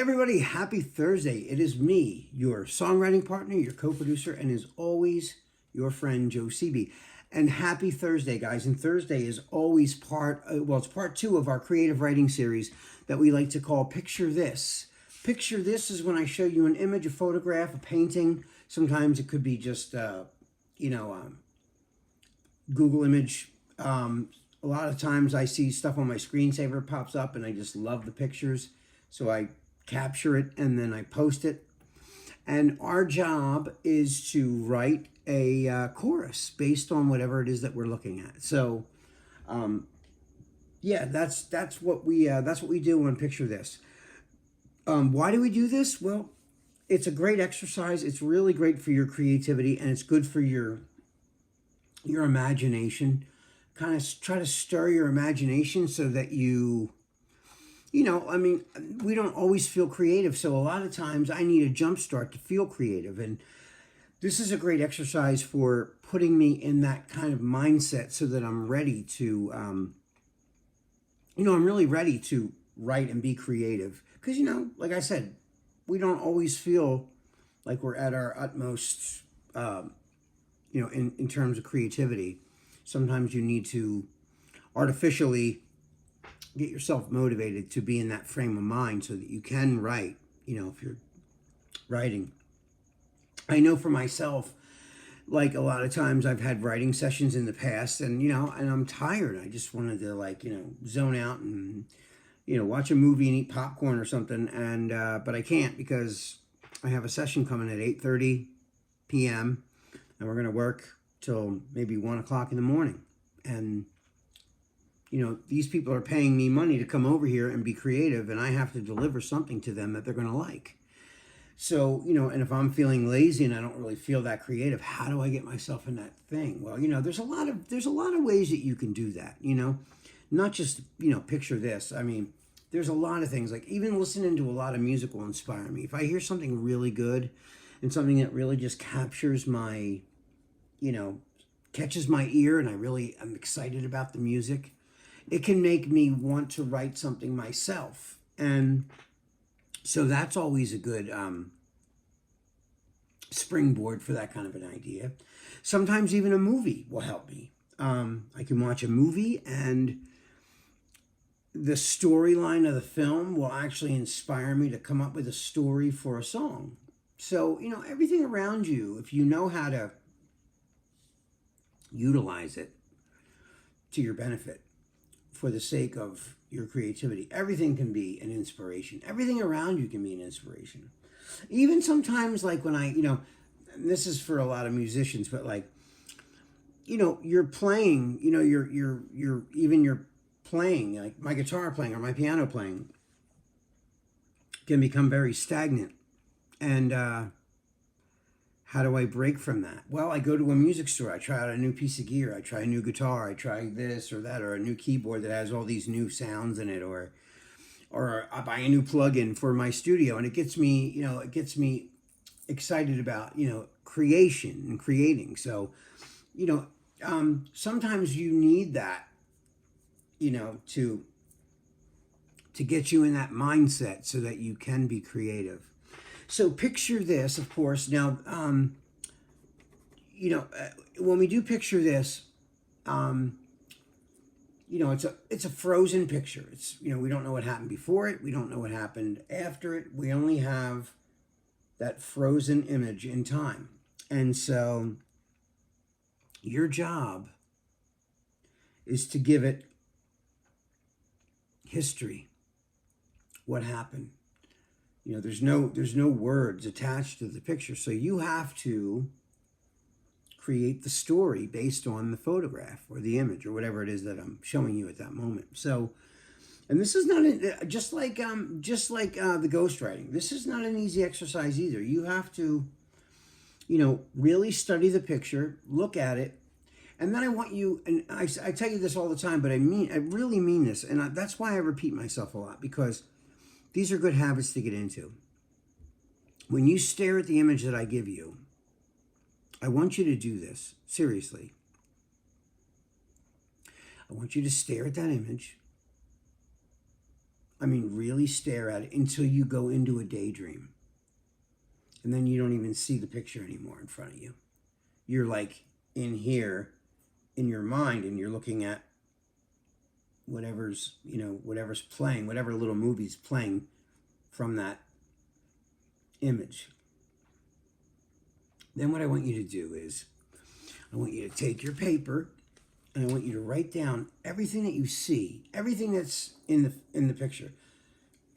Hey everybody, happy Thursday. It is me, your songwriting partner, your co-producer, and as always, your friend Joe Sebi. And happy Thursday, guys. And Thursday is always it's part two of our creative writing series that we like to call Picture This. Picture This is when I show you an image, a photograph, a painting. Sometimes it could be just, Google image. A lot of times I see stuff on my screensaver pops up and I just love the pictures. So I capture it and then I post it. And our job is to write a chorus based on whatever it is that we're looking at. So, that's what we do on Picture This. Why do we do this? Well, it's a great exercise. It's really great for your creativity and it's good for your imagination. Kind of try to stir your imagination so that we don't always feel creative. So a lot of times I need a jump start to feel creative. And this is a great exercise for putting me in that kind of mindset so that I'm ready to, I'm really ready to write and be creative. Because, like I said, we don't always feel like we're at our utmost, in terms of creativity. Sometimes you need to artificially get yourself motivated to be in that frame of mind so that you can write, if you're writing. I know for myself, like a lot of times I've had writing sessions in the past and I'm tired. I just wanted to zone out and, watch a movie and eat popcorn or something. And, but I can't because I have a session coming at 8:30 p.m. and we're going to work till maybe 1 o'clock in the morning. And, these people are paying me money to come over here and be creative, and I have to deliver something to them that they're going to like. So, and if I'm feeling lazy and I don't really feel that creative, how do I get myself in that thing? Well, there's a lot of ways that you can do that, not just, Picture This. I mean, there's a lot of things, like even listening to a lot of music will inspire me. If I hear something really good and something that really just captures my, catches my ear and I'm excited about the music, it can make me want to write something myself. And so that's always a good springboard for that kind of an idea. Sometimes even a movie will help me. I can watch a movie and the storyline of the film will actually inspire me to come up with a story for a song. So, everything around you, if you know how to utilize it to your benefit for the sake of your creativity, everything can be an inspiration. Everything around you can be an inspiration. Even sometimes, like when and this is for a lot of musicians, but you're playing, you're playing, like my guitar playing or my piano playing can become very stagnant. And how do I break from that? Well, I go to a music store. I try out a new piece of gear. I try a new guitar. I try this or that, or a new keyboard that has all these new sounds in it, or I buy a new plugin for my studio, and it gets me excited about creation and creating. So, sometimes you need that, to get you in that mindset so that you can be creative. So Picture This, of course. Now, when we do Picture This, it's a frozen picture. It's we don't know what happened before it. We don't know what happened after it. We only have that frozen image in time. And so your job is to give it history. What happened? There's no words attached to the picture. So you have to create the story based on the photograph or the image or whatever it is that I'm showing you at that moment. So, and this is not just like the ghostwriting. This is not an easy exercise either. You have to, really study the picture, look at it, and then I want you. And I tell you this all the time, but I really mean this, and that's why I repeat myself a lot, because these are good habits to get into. When you stare at the image that I give you, I want you to do this, seriously. I want you to stare at that image I mean, really stare at it until you go into a daydream. And then you don't even see the picture anymore in front of you. You're like in here in your mind, and you're looking at whatever's playing, whatever little movie's playing from that image. Then what I want you to do is I want you to take your paper and I want you to write down everything that you see, everything that's in the picture.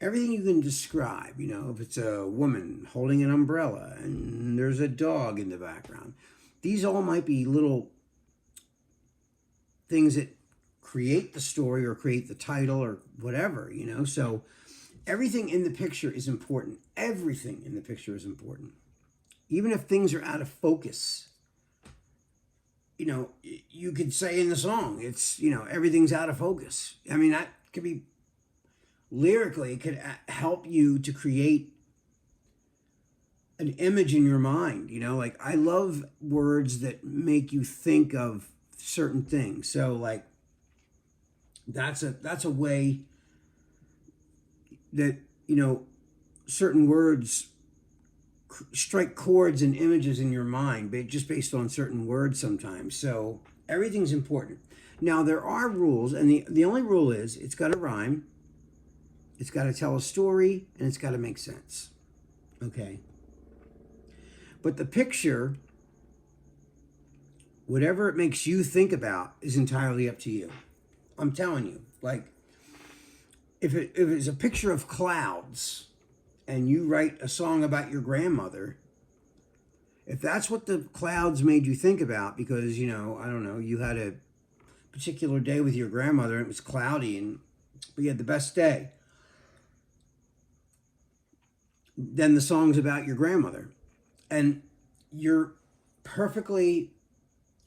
Everything you can describe, if it's a woman holding an umbrella and there's a dog in the background. These all might be little things that create the story or create the title or whatever, So everything in the picture is important. Everything in the picture is important. Even if things are out of focus, you could say in the song, it's, everything's out of focus. I mean, that could be lyrically, it could help you to create an image in your mind. Like I love words that make you think of certain things. So like that's a way that certain words strike chords and images in your mind, but just based on certain words sometimes. So everything's important. Now there are rules, and the only rule is it's got to rhyme, it's got to tell a story, and it's got to make sense. Okay. But the picture, whatever it makes you think about, is entirely up to you. I'm telling you, like, if it's a picture of clouds and you write a song about your grandmother, if that's what the clouds made you think about because, I don't know, you had a particular day with your grandmother and it was cloudy but you had the best day, then the song's about your grandmother. And you're perfectly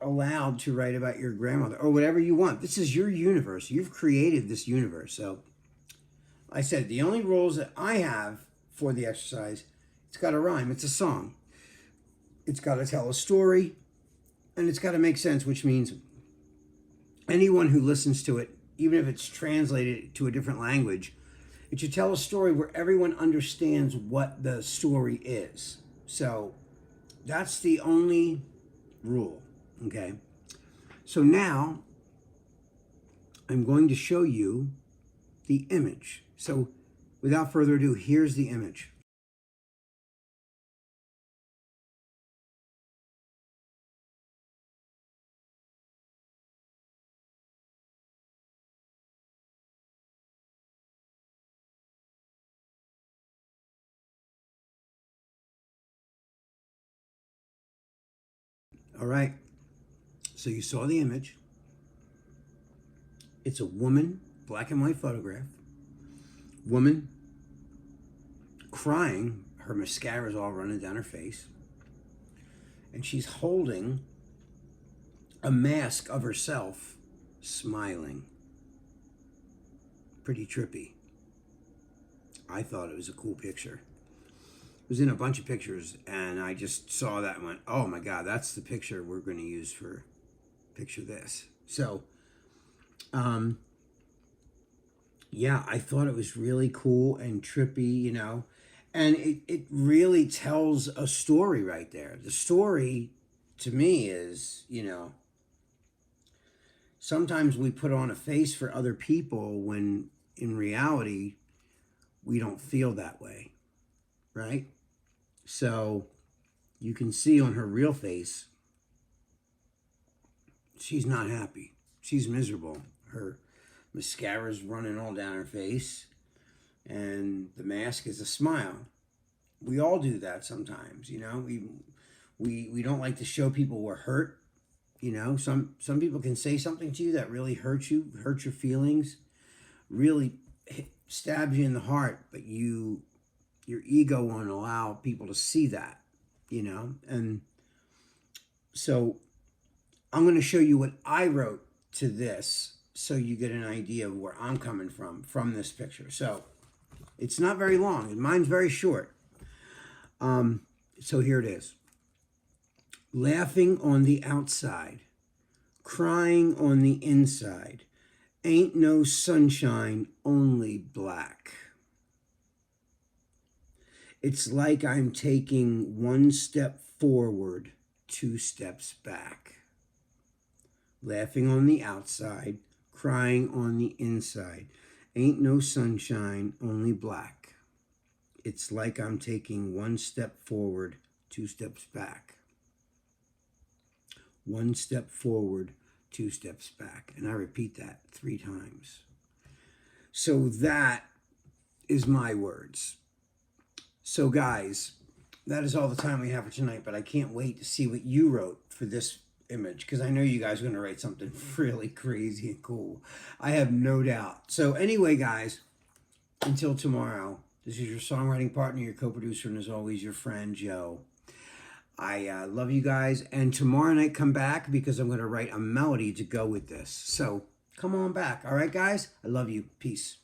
allowed to write about your grandmother or whatever you want. This is your universe. You've created this universe. So I said the only rules that I have for the exercise, it's got to rhyme. It's a song. It's got to tell a story, and it's got to make sense, which means anyone who listens to it, even if it's translated to a different language, it should tell a story where everyone understands what the story is. So that's the only rule, okay? So now I'm going to show you the image. So without further ado, here's the image. All right, so you saw the image. It's a woman, black and white photograph. Woman crying, her mascara's all running down her face. And she's holding a mask of herself, smiling. Pretty trippy. I thought it was a cool picture. It was in a bunch of pictures, and I just saw that and went, oh my God, that's the picture we're going to use for picture this. So, yeah, I thought it was really cool and trippy, and it really tells a story right there. The story to me is, sometimes we put on a face for other people when in reality, we don't feel that way, right? So you can see on her real face, she's not happy. She's miserable. Her mascara's running all down her face, and the mask is a smile. We all do that sometimes, we don't like to show people we're hurt. Some people can say something to you that really hurts you, hurt your feelings, really stabs you in the heart, but your ego won't allow people to see that, and so I'm going to show you what I wrote to this so you get an idea of where I'm coming from this picture. So it's not very long, and mine's very short. So here it is. Laughing on the outside, crying on the inside, Ain't no sunshine, only black. It's like I'm taking one step forward, two steps back. Laughing on the outside, crying on the inside. Ain't no sunshine, only black. It's like I'm taking one step forward, two steps back. One step forward, two steps back. And I repeat that 3 times. So that is my words. So guys, that is all the time we have for tonight, but I can't wait to see what you wrote for this image, because I know you guys are going to write something really crazy and cool. I have no doubt. So anyway, guys, until tomorrow, this is your songwriting partner, your co-producer, and as always, your friend, Joe. I love you guys, and tomorrow night come back because I'm going to write a melody to go with this. So come on back. All right, guys? I love you. Peace.